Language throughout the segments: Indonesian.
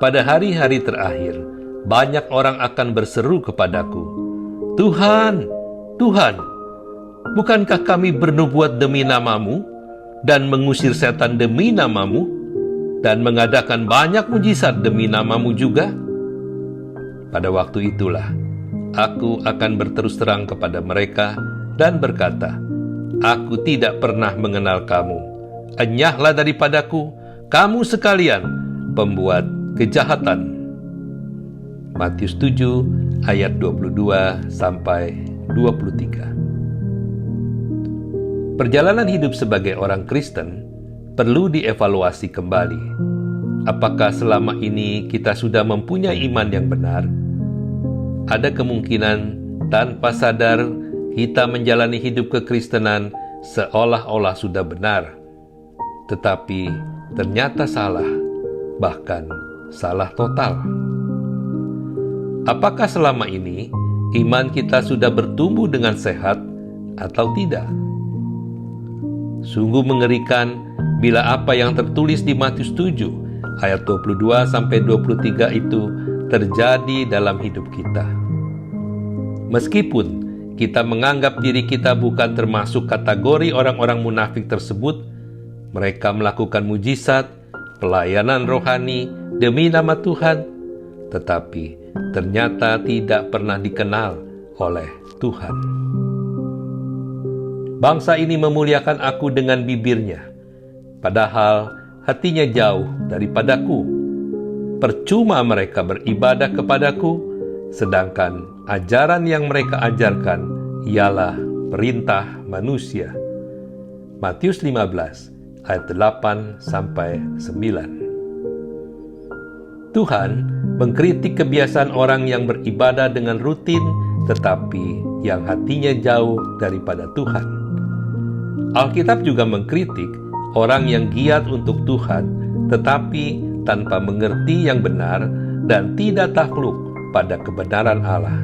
Pada hari-hari terakhir, banyak orang akan berseru kepadaku, Tuhan, Tuhan, bukankah kami bernubuat demi namamu, dan mengusir setan demi namamu, dan mengadakan banyak mujizat demi namamu juga? Pada waktu itulah, aku akan berterus terang kepada mereka dan berkata, Aku tidak pernah mengenal kamu. Enyahlah daripadaku, kamu sekalian, pembuat kejahatan. Matius 7 ayat 22-23. Perjalanan hidup sebagai orang Kristen perlu dievaluasi kembali. Apakah selama ini kita sudah mempunyai iman yang benar? Ada kemungkinan tanpa sadar kita menjalani hidup kekristenan seolah-olah sudah benar, tetapi ternyata salah, bahkan salah total. Apakah selama ini iman kita sudah bertumbuh dengan sehat atau tidak? Sungguh mengerikan bila apa yang tertulis di Matius 7 ayat 22-23 itu terjadi dalam hidup kita. Meskipun kita menganggap diri kita bukan termasuk kategori orang-orang munafik tersebut, mereka melakukan mujizat, pelayanan rohani demi nama Tuhan, tetapi ternyata tidak pernah dikenal oleh Tuhan. Bangsa ini memuliakan aku dengan bibirnya, padahal hatinya jauh daripadaku. Percuma mereka beribadah kepadaku, sedangkan ajaran yang mereka ajarkan ialah perintah manusia. Matius 15 ayat 8-9. Tuhan mengkritik kebiasaan orang yang beribadah dengan rutin tetapi yang hatinya jauh daripada Tuhan. Alkitab juga mengkritik orang yang giat untuk Tuhan tetapi tanpa mengerti yang benar dan tidak takluk pada kebenaran Allah.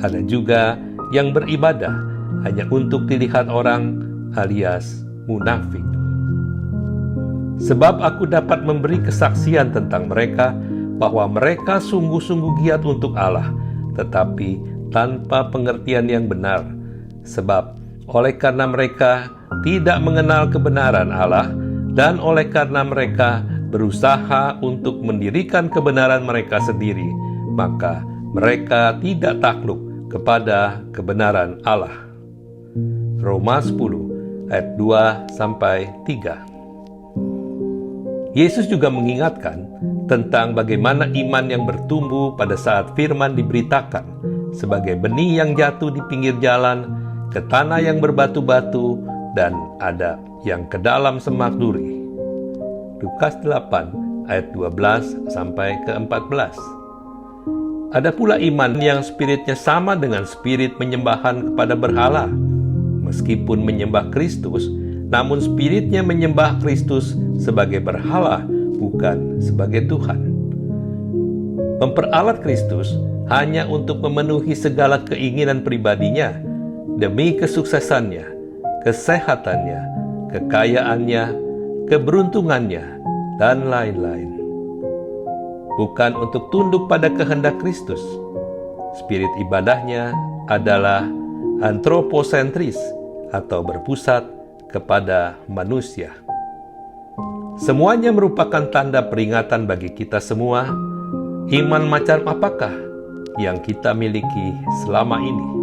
Ada juga yang beribadah hanya untuk dilihat orang alias munafik. Sebab aku dapat memberi kesaksian tentang mereka bahwa mereka sungguh-sungguh giat untuk Allah, tetapi tanpa pengertian yang benar. Sebab oleh karena mereka tidak mengenal kebenaran Allah dan oleh karena mereka berusaha untuk mendirikan kebenaran mereka sendiri, maka mereka tidak takluk kepada kebenaran Allah. Roma 10 ayat 2-3. Yesus juga mengingatkan tentang bagaimana iman yang bertumbuh pada saat firman diberitakan sebagai benih yang jatuh di pinggir jalan, ke tanah yang berbatu-batu, dan ada yang ke dalam semak duri. Lukas 8 ayat 12-14. Ada pula iman yang spiritnya sama dengan spirit penyembahan kepada berhala. Meskipun menyembah Kristus, namun spiritnya menyembah Kristus sebagai berhala, bukan sebagai Tuhan. Memperalat Kristus hanya untuk memenuhi segala keinginan pribadinya demi kesuksesannya, kesehatannya, kekayaannya, keberuntungannya, dan lain-lain. Bukan untuk tunduk pada kehendak Kristus. Spirit ibadahnya adalah antroposentris atau berpusat kepada manusia. Semuanya merupakan tanda peringatan bagi kita semua. Iman macam apakah yang kita miliki selama ini?